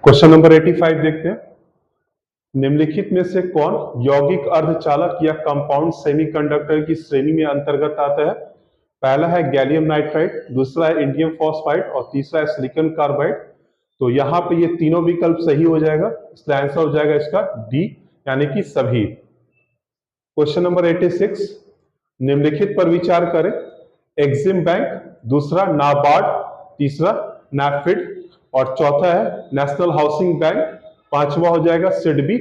Question number 85 देखते हैं। निम्नलिखित में से कौन यौगिक अर्धचालक या कंपाउंड सेमीकंडक्टर की श्रेणी में अंतर्गत आता है? पहला है गैलियम नाइट्राइड, दूसरा है इंडियम फॉस्फाइड और तीसरा है सिलिकॉन कार्बाइड। तो यहाँ पे ये तीनों विकल्प सही हो जाएगा, इसलिए आंसर हो जाएगा इसका डी यानी कि सभी। क्वेश्चन नंबर 86, निम्नलिखित पर विचार करें। एक्सिम बैंक, दूसरा नाबार्ड, तीसरा नैफेड और चौथा है नेशनल हाउसिंग बैंक, पांचवा हो जाएगा सिडबी।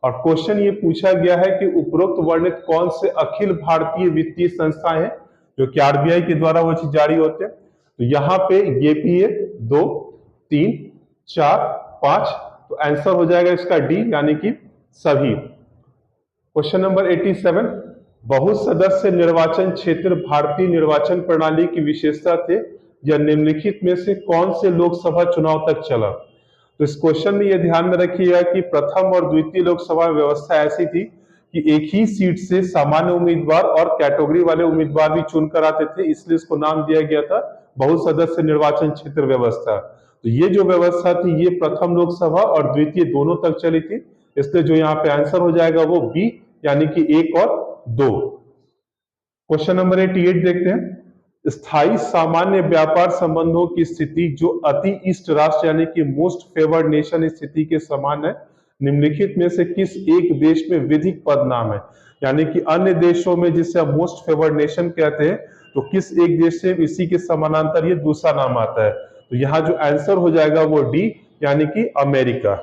और क्वेश्चन ये पूछा गया है कि उपरोक्त वर्णित कौन से अखिल भारतीय वित्तीय संस्थाएं हैं जो कि आरबीआई के द्वारा वो चीज जारी होते हैं। तो यहाँ पे एपीए 2, 3, 4, 5, तो आंसर हो जाएगा इसका डी यानी कि सभी। क्वेश्चन नंबर 87, बहु सदस्य निर्वाचन क्षेत्र भारतीय निर्वाचन प्रणाली की विशेषता थे, यह निम्नलिखित में से कौन से लोकसभा चुनाव तक चला? तो इस क्वेश्चन में यह ध्यान में रखिएगा कि प्रथम और द्वितीय लोकसभा व्यवस्था ऐसी थी कि एक ही सीट से सामान्य उम्मीदवार और कैटेगरी वाले उम्मीदवार भी चुनकर आते थे, इसलिए इसको नाम दिया गया था बहुसदस्य निर्वाचन क्षेत्र व्यवस्था। तो ये जो व्यवस्था थी ये प्रथम लोकसभा और द्वितीय दोनों तक चली थी, इसलिए जो यहाँ पे आंसर हो जाएगा वो बी यानी कि 1 और 2। क्वेश्चन नंबर 88 देखते हैं। स्थायी सामान्य व्यापार संबंधों की स्थिति जो अति इष्ट राष्ट्र यानी कि मोस्ट फेवर्ड नेशन स्थिति के समान है, निम्नलिखित में से किस एक देश में विधिक पदनाम है? यानी कि अन्य देशों में जिसे हम मोस्ट फेवर्ड नेशन कहते हैं, तो किस एक देश से इसी के समानांतर ये दूसरा नाम आता है? तो यहाँ जो आंसर हो जाएगा वो डी यानी कि अमेरिका।